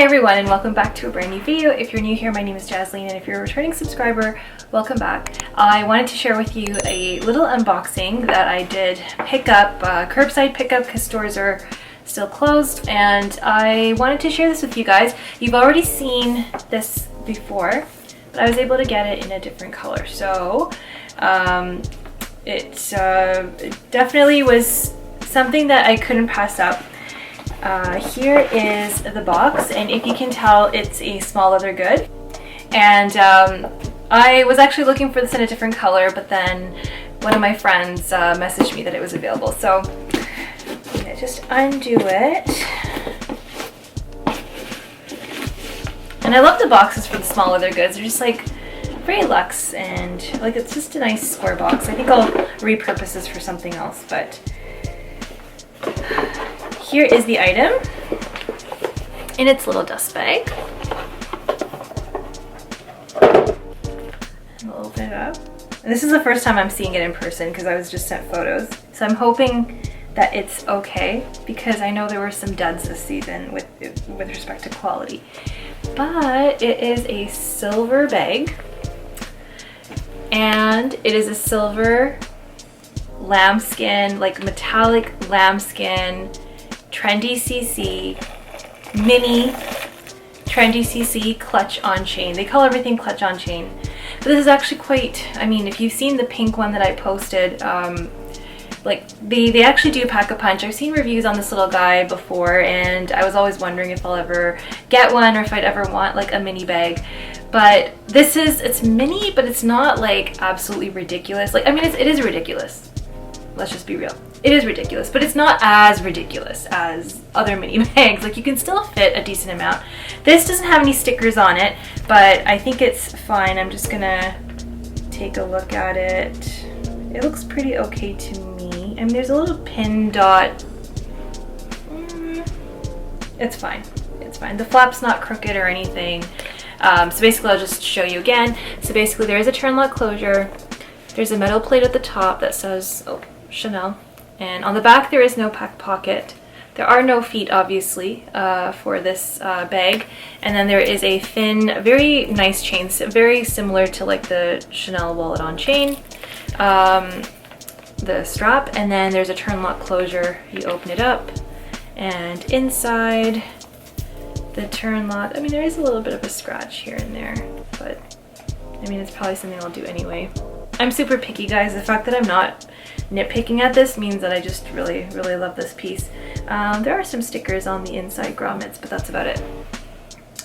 everyone, and welcome back to a brand new video. If you're new here, my name is Jasleen, and if you're a returning subscriber, welcome back. I wanted to share with you a little unboxing that I did pick up, curbside pickup, because stores are still closed, and I wanted to share this with you guys. You've already seen this before, but I was able to get it in a different color, so it definitely was something that I couldn't pass up. Here is the box, and if you can tell, it's a small leather good, and I was actually looking for this in a different color, but then one of my friends messaged me that it was available, so I'm gonna just undo it. And I love the boxes for the small leather goods. They're just like very luxe, and like it's just a nice square box. I think I'll repurpose this for something else, but here is the item in its little dust bag. And we'll open it up. And this is the first time I'm seeing it in person because I was just sent photos. So I'm hoping that it's okay, because I know there were some duds this season with respect to quality. But it is a silver bag, and it is a silver lambskin, like metallic lambskin, trendy CC, mini trendy CC clutch on chain. They call everything clutch on chain, but this is actually quite, I mean, if you've seen the pink one that I posted, like they actually do pack a punch. I've seen reviews on this little guy before, and I was always wondering if I'll ever get one or if I'd ever want like a mini bag. But this is, it's mini, but it's not like absolutely ridiculous. Like, I mean, it is ridiculous. Let's just be real. It is ridiculous, but it's not as ridiculous as other mini bags. Like, you can still fit a decent amount. This doesn't have any stickers on it, but I think it's fine. I'm just gonna take a look at it. It looks pretty okay to me. I mean, there's a little pin dot. It's fine. It's fine. The flap's not crooked or anything. So basically, I'll just show you again. So basically, there is a turn lock closure. There's a metal plate at the top that says Chanel. And on the back, there is no pocket. There are no feet, obviously, for this bag. And then there is a thin, very nice chain, very similar to like the Chanel wallet on chain, the strap. And then there's a turn lock closure. You open it up, and inside the turn lock, I mean, there is a little bit of a scratch here and there, but I mean, it's probably something I'll do anyway. I'm super picky, guys. The fact that I'm not nitpicking at this means that I just really love this piece. There are some stickers on the inside grommets, but that's about it.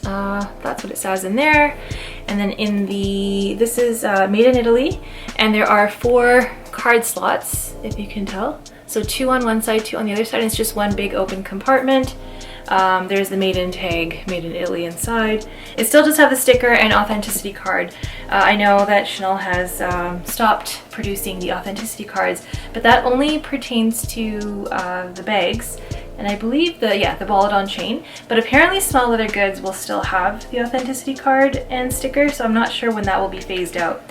That's what it says in there. And then in the, this is made in Italy, and there are 4 card slots, if you can tell. So 2 on one side, 2 on the other side, and it's just one big open compartment. There's the made in tag, made in Italy inside. It still does have the sticker and authenticity card. I know that Chanel has stopped producing the authenticity cards, but that only pertains to the bags, and I believe the wallet on chain. But apparently small leather goods will still have the authenticity card and sticker, so I'm not sure when that will be phased out.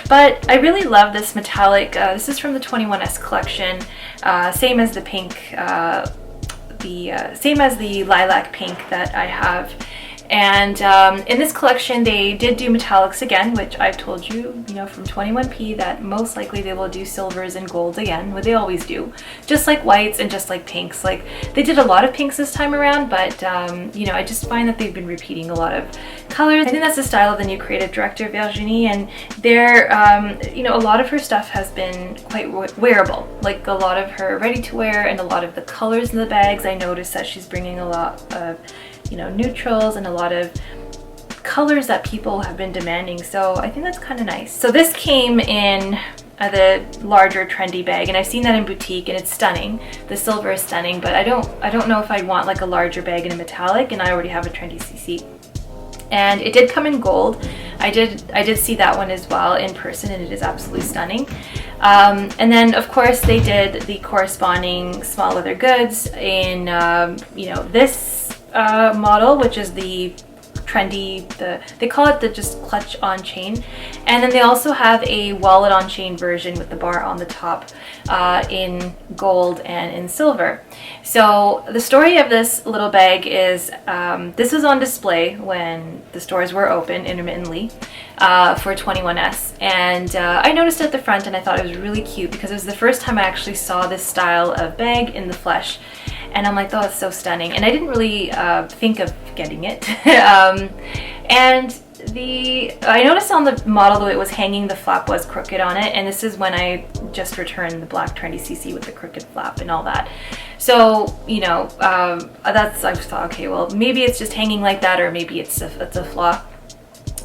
But I really love this metallic, this is from the 21S collection, same as the pink, same as the lilac pink that I have. And in this collection, they did do metallics again, which I've told you, you know, from 21P that most likely they will do silvers and golds again, what they always do, just like whites and just like pinks. Like, they did a lot of pinks this time around, but you know, I just find that they've been repeating a lot of colors. I think that's the style of the new creative director, Virginie, and they're, you know, a lot of her stuff has been quite wearable. Like, a lot of her ready-to-wear and a lot of the colors in the bags, I noticed that she's bringing a lot of, you know, neutrals and a lot of colors that people have been demanding. So I think that's kind of nice. So this came in the larger trendy bag, and I've seen that in boutique, and it's stunning. The silver is stunning, but I don't know if I'd want like a larger bag in a metallic, and I already have a trendy CC. And it did come in gold. I did see that one as well in person, and it is absolutely stunning. And then of course they did the corresponding small leather goods in you know, this model, which is the trendy, they call it the just clutch on chain. And then they also have a wallet on chain version with the bar on the top in gold and in silver. So the story of this little bag is this was on display when the stores were open intermittently for 21S, and I noticed it at the front and I thought it was really cute because it was the first time I actually saw this style of bag in the flesh, and I'm like, oh, it's so stunning. And I didn't really think of getting it. And I noticed on the model, though it was hanging, the flap was crooked on it, and this is when I just returned the black trendy CC with the crooked flap and all that. So, you know, I just thought, okay, well, maybe it's just hanging like that, or maybe it's a flaw.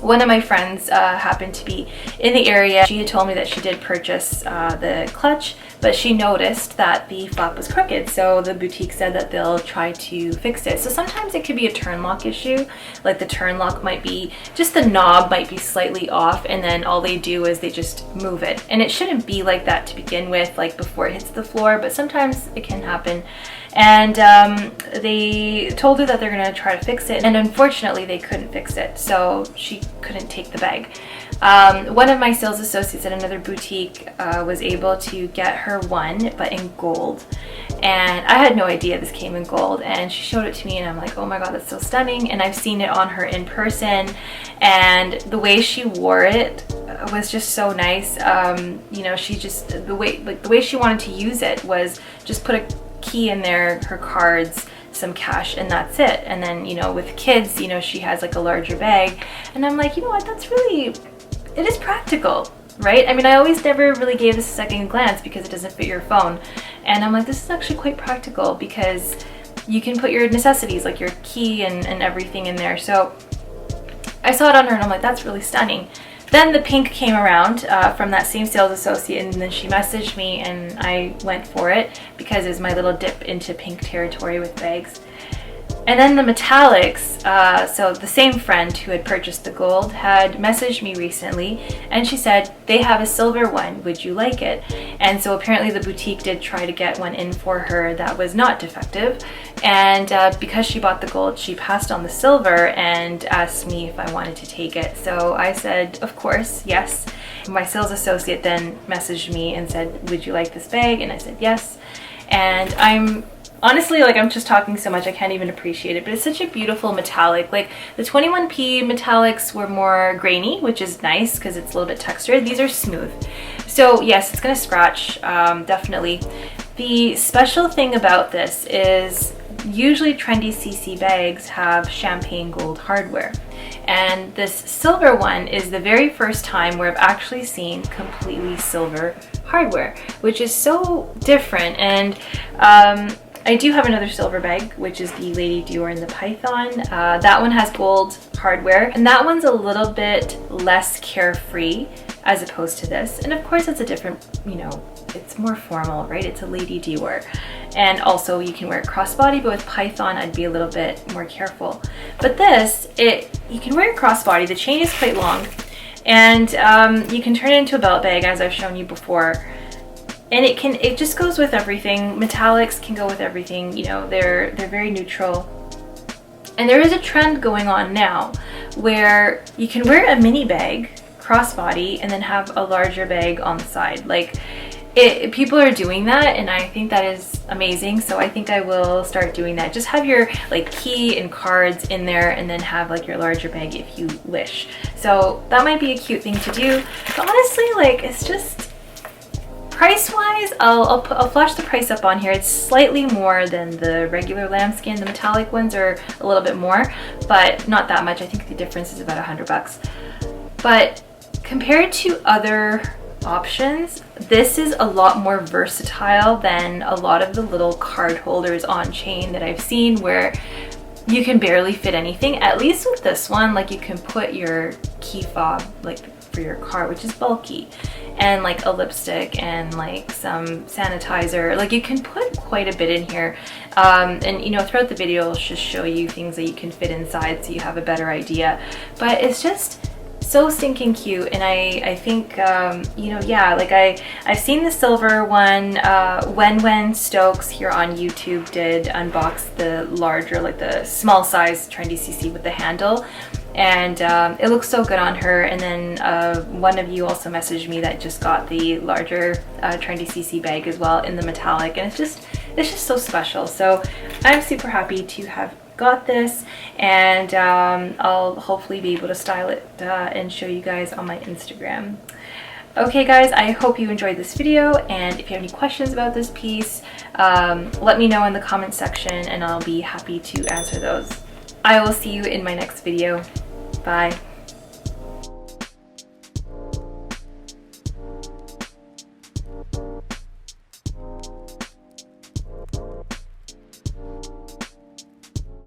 One of my friends happened to be in the area. She had told me that she did purchase the clutch, but she noticed that the flap was crooked. So the boutique said that they'll try to fix it. So sometimes it could be a turn lock issue. Like the turn lock might be, just the knob might be slightly off, and then all they do is they just move it. And it shouldn't be like that to begin with, like before it hits the floor, but sometimes it can happen. And they told her that they're gonna try to fix it, and unfortunately they couldn't fix it, so she couldn't take the bag. One of my sales associates at another boutique was able to get her one, but in gold. And I had no idea this came in gold, and she showed it to me and I'm like, oh my god, that's so stunning. And I've seen it on her in person, and the way she wore it was just so nice. You know, she just, the way she wanted to use it was just put a key in there, her cards, some cash, and that's it. And then, you know, with kids, you know, she has like a larger bag, and I'm like, you know what, that's really, it is practical, right? I mean, I always never really gave this a second glance because it doesn't fit your phone, and I'm like, this is actually quite practical because you can put your necessities like your key and everything in there. So I saw it on her and I'm like, that's really stunning. Then the pink came around from that same sales associate, and then she messaged me and I went for it because it was my little dip into pink territory with bags. And then the metallics, so the same friend who had purchased the gold had messaged me recently, and she said, they have a silver one, would you like it? And so apparently the boutique did try to get one in for her that was not defective, and because she bought the gold, she passed on the silver and asked me if I wanted to take it. So I said, of course, yes. My sales associate then messaged me and said, would you like this bag? And I said yes. And honestly, like, I'm just talking so much I can't even appreciate it, but it's such a beautiful metallic. Like the 21P metallics were more grainy, which is nice because it's a little bit textured. These are smooth. So yes, it's gonna scratch, definitely. The special thing about this is usually trendy CC bags have champagne gold hardware, and this silver one is the very first time where I've actually seen completely silver hardware, which is so different. And I do have another silver bag, which is the Lady Dior in the Python. That one has gold hardware, and that one's a little bit less carefree as opposed to this. And of course it's a different, you know, it's more formal, right? It's a Lady Dior. And also you can wear it crossbody, but with Python I'd be a little bit more careful. But this, you can wear it crossbody. The chain is quite long, and you can turn it into a belt bag, as I've shown you before. And it just goes with everything. Metallics can go with everything, you know, they're very neutral. And there is a trend going on now where you can wear a mini bag crossbody and then have a larger bag on the side. Like, people are doing that, and I think that is amazing. So I think I will start doing that. Just have your like key and cards in there, and then have like your larger bag if you wish. So that might be a cute thing to do. But honestly, like, it's just, price-wise, I'll flash the price up on here. It's slightly more than the regular lambskin. The metallic ones are a little bit more, but not that much. I think the difference is about $100. But compared to other options, this is a lot more versatile than a lot of the little card holders on chain that I've seen, where you can barely fit anything. At least with this one, like, you can put your key fob, like, for your card, which is bulky, and like a lipstick and like some sanitizer. Like, you can put quite a bit in here, and you know, throughout the video I'll just show you things that you can fit inside so you have a better idea. But it's just so stinking cute, and I think you know, yeah, like I've seen the silver one when Stokes here on YouTube did unbox the larger, like the small size trendy CC with the handle, and it looks so good on her. And then one of you also messaged me that just got the larger Trendy CC bag as well in the metallic, and it's just so special. So I'm super happy to have got this, and I'll hopefully be able to style it and show you guys on my Instagram. Okay guys, I hope you enjoyed this video, and if you have any questions about this piece, let me know in the comment section and I'll be happy to answer those. I will see you in my next video. Bye.